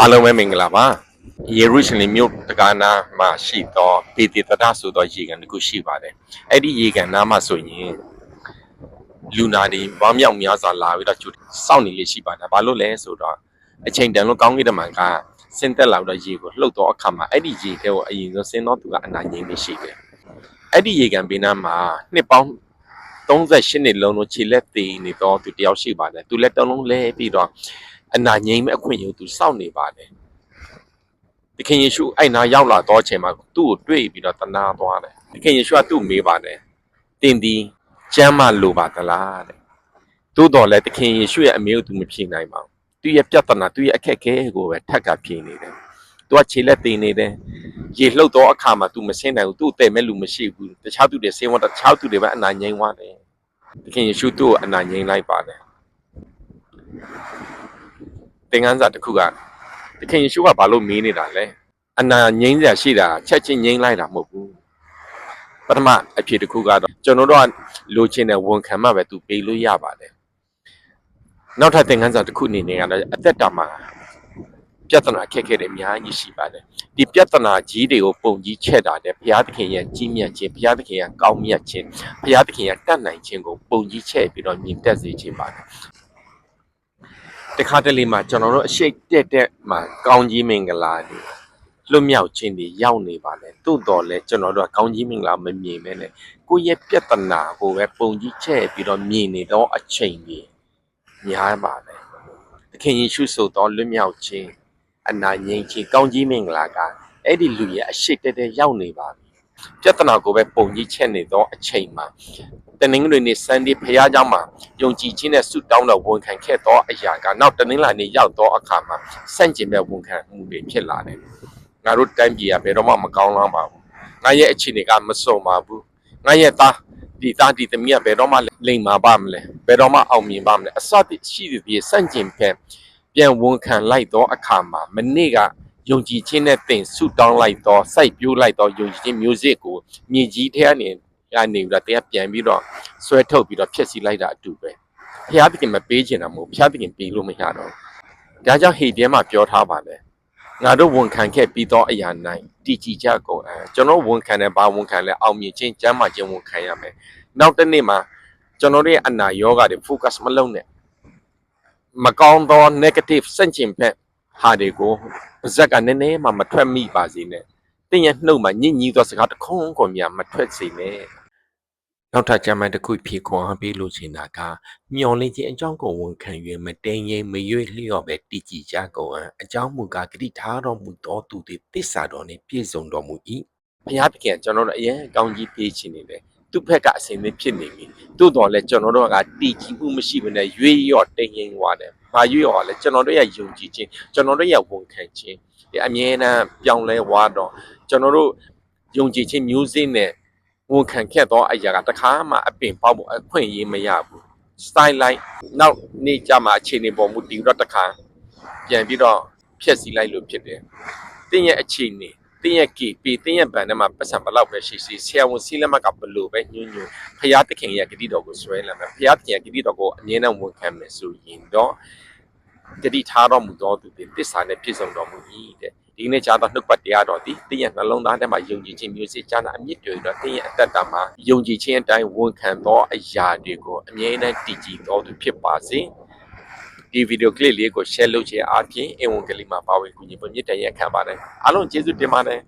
အားလုံးပဲမင်္ဂလာပါယေရုရှလင်မြို့တက္ကနာမှာရှိသောပေတေသဒဆိုသောရေကန်တစ်ခုရှိပါတယ်အဲ့ဒီရေကန်နားမှာဆိုရင်လူနာတွေဘောင်းမြောက်များစွာလာပြီးတော့စောင့်နေလေရှိပါတယ်ဘာလို့လဲဆိုတော့အချိန်တန်လို့ကောင်းကင်တမန်ကဆင်းသက်လာတော့ရေကိုလှုပ်တော့အခါမှာအဲ့ဒီရေထဲကိုအရင်ဆုံးဆင်းတော့သူကအနာငြိမ်းနေရှိတယ်အဲ့ဒီရေကန်ဘေးနားမှာနှစ်ပေါင်း38နှစ်လုံးလုံးခြေလက်သေးနေတော့သူတယောက်ရှိပါတယ်သူလက်တစ်လုံးလဲပြီးတော့အနာငြိမ်းမဲ့အခွင့်အရေးသူစောင့်နေပါတယ်သခင်ယေရှုအဲ့နာရောက်လာတော့အချိန်မှာသူ့ကိုတွေ့ပြီးတော့တနာသွားတယ်သခင်ယေရှုကသူ့မေးပါတယ်တင်ဒီကျမ်းမာလိုပါသလားတဲ့သို့တော်လည်းသခင်ယေရှုရဲ့အမေကိုသူမဖြေနိုင်ပါဘူးသူရဲ့ပြဿနာသူရဲ့အခက်အခဲကိုပဲထပ်ကဖြေနေတယ်သူကခြေလက်တင်နေတယ်ရေလှုပ်တော့အခါမှာသူမဆင်းနိုင်ဘူးသူ့အတယ်မဲ့လူမရှိဘူးတခြားသူတွေဆင်းသွားတခြားသူတွေပဲအနာငြိမ်းသွားတယ်သခင်ယေရှုသူ့ကိုအနာငြိမ်းလိုက်ပါတယ်သင်ခန်းစာတစ်ခုကသခင်ယေရှုကဘာလို့မေးနေတာလဲအနာငြိမ်းစရာရှိတာချက်ချင်းငြိမ်းလိုက်တာမဟုတ်ဘူးပထမအဖြစ်တစ်ခုကတော့ကျွန်တော်တို့ကလိုချင်တဲ့ဝန်ခံမှပဲသူပေးလို့ရပါတယ်နောက်ထပ်သင်ခန်းစာတစ်ခုအနေနဲ့ကတော့အသက်တာမှာပြဿနာခက်ခဲတယ်အများကြီးရှိပါတယ်ဒီပြဿနာကြီးတွေကိုပုံကြီးချက်တာတဲ့ဘုရားသခင်ရဲ့ကြီးမြတ်ခြင်းဘုရားသခင်ရဲ့ကောင်းမြတ်ခြင်းဘုရားသခင်ရဲ့တတ်နိုင်ခြင်းကိုပုံကြီးချက်ပြီးတော့မြင်တတ်စေခြင်းပါတယ်တခါတလေမှာကျွန်တော်တို့အရှိတ်တက်မှာကောင်းကြီးမင်္ဂလာတွေလွတ်မြောက်ခြင်းတွေရောက်နေပါလေသို့တော်လည်းကျွန်တော်တို့ကကောင်းကြီးမင်္ဂလာမမြင်မဲနဲ့ကိုယ့်ရဲ့ပြဿနာကိုပဲပုံကြီးချက်ပြီးတော့မြင်နေတော့အချိန်ကြီးများပါလေသခင်ယေရှုဆိုတော့လွတ်မြောက်ခြင်းအနာငြိမ်းခြင်းကောင်းကြီးမင်္ဂလာကအဲ့ဒီလူရဲ့အရှိတ်တက်ရောက်နေပါပြီပြဿနာကိုပဲပုံကြီးချက်နေတော့အချိန်မှာတနင်္ဂနွေနေ့ဆန်ဒီဖရားเจ้าမှာယုံကြည်ခြင်းနဲ့ဆုတောင်းတော်ဝန်ခံခဲ့သောအရာကနောက်တနင်္လာနေ့ရောက်သောအခါမှာဆန့်ကျင်ဘက်ဝန်ခံမှုတွေဖြစ်လာတယ်ငါတို့တိုင်းပြည်ကဘယ်တော့မှမကောင်းလာပါဘူးငါရဲ့အခြေအနေကမစုံပါဘူးငါရဲ့သားဒီသမီးကဘယ်တော့မှလိမ်မာပါမလဲဘယ်တော့မှအောင်မြင်ပါမလဲအစရှိသည်ဆန့်ကျင်ဘက်ပြန်ဝန်ခံလိုက်သောအခါမှာမနေ့ကယုံကြည်ခြင်းနဲ့တင်ဆုတောင်းလိုက်သောစိုက်ပျိုးလိုက်သောယုံကြည်ခြင်းမျိုးစစ်ကိုမြေကြီးထဲကနေပြီးတော့တရားပြန်ပြီးတော့ဆွဲထုတ်ပြီးတော့ဖျက်ဆီးလိုက်တာအတူပဲဘုရားသခင်မပေးချင်တာမဟုတ်ဘုရားသခင်ပေးလို့မရတော့ဒါကြောင့်ဟေပြဲမှာပြောထားပါလေငါတို့ဝန်ခံခဲ့ပြီးတော့အရာနိုင်တည်ကြည်ကြကုန်ကျွန်တော်ဝန်ခံတယ်ဘာဝန်ခံလဲအောင်မြင်ခြင်းကျမ်းမာခြင်းဝန်ခံရမယ်နောက်တစ်နေ့မှာကျွန်တော်ရဲ့အနာယောဂါတွေ focus မလုပ်နဲ့မကောင်းသော negative စန့်ကျင်ဘက်ဟာတွေကိုပါဇက်ကနည်းနည်းမှမထွက်မိပါစေနဲ့တင်းရဲ့နှုတ်မှာညစ်ညူးသောစကားတစ်ခုခုများမထွက်စေနဲ့နောက်ထပ်ကျမ်းပိုင်းတစ်ခုဖြေခွန်အားပေးလို့ချင်တာကမျော်လင့်ခြင်းအကြောင်းကိုဝန်ခံ၍မတိမ်ရင်မရွေ့လျော့ပဲတည်ကြည်ကြကုန်အကြောင်းမူကားဂတိထားတော်မူသောသူသည်တစ္ဆာတော်နှင့်ပြည့်စုံတော်မူ၏ဘုရားသခင်ကျွန်တော်တို့အရင်ကောင်းကြီးပေးခြင်းနေတယ်သူ့ဘက်ကအစဉ်သင်းဖြစ်နေပြီသို့တော်လည်းကျွန်တော်တို့ကတည်ကြည်မှုမရှိဘဲနဲ့ရွေ့လျော့တိမ်ရင်သွားတယ်ဘာရွေ့လျော့လဲကျွန်တော်တို့ရဲ့ယုံကြည်ခြင်းကျွန်တော်တို့ရဲ့ဝန်ခံခြင်းဒီအမြဲတမ်းပြောင်းလဲသွားတော့ကျွန်တော်တို့ယုံကြည်ခြင်းမျိုးစေ့နဲ့ဝန်ခံခဲ့တော့အရာကတခါမှအပင်ပေါက်ဖို့အခွင့်အရေးမရဘူး style လိုက်နောက်နေ့ကျမှအခြေအနေပေါ်မူတည်တော့တခါပြန်ပြီးတော့ဖြည့်ဆည်းလိုက်လို့ဖြစ်တယ်တင်းရဲ့အခြေအနေတင်းရဲ့ကေပီတင်းရဲ့ဘန်ထဲမှာပတ်စံဘလောက်ပဲရှိစီဆရာဝန်စီးလက်မကဘလို့ပဲညွှန်းညွှန်းဖျားသခင်ရဲ့ဂတိတော်ကိုဆွဲလာမယ်ဖျားသခင်ရဲ့ဂတိတော်ကိုအမြဲတမ်းဝန်ခံမယ်ဆိုရင်တော့ဂတိထားတော်မူသောသူတွေတစ္ဆာနဲ့ပြည့်စုံတော်မူ၏တဲ့ဒီနေ့ကြားတော့နှုတ်ပတ်တရားတော်ဒီတင်းရဲ့နှလုံးသားထဲမှာယုံကြည်ခြင်းမျိုးစေ့ကြားနာအမြင့်တွေတော့တင်းရဲ့အသက်တာမှာယုံကြည်ခြင်းအတိုင်းဝန်ခံသောအရာတွေကိုအမြဲတမ်းတည်ကြည်တော်သူဖြစ်ပါစေဒီဗီဒီယိုကလစ်လေးကို share လုပ်ခြင်းအားဖြင့်အင်ဝန်ကလေးမှာပါဝင်ကူညီဖို့မြတ်တရခံပါတယ်အားလုံးကျေးဇူးတင်ပါတယ်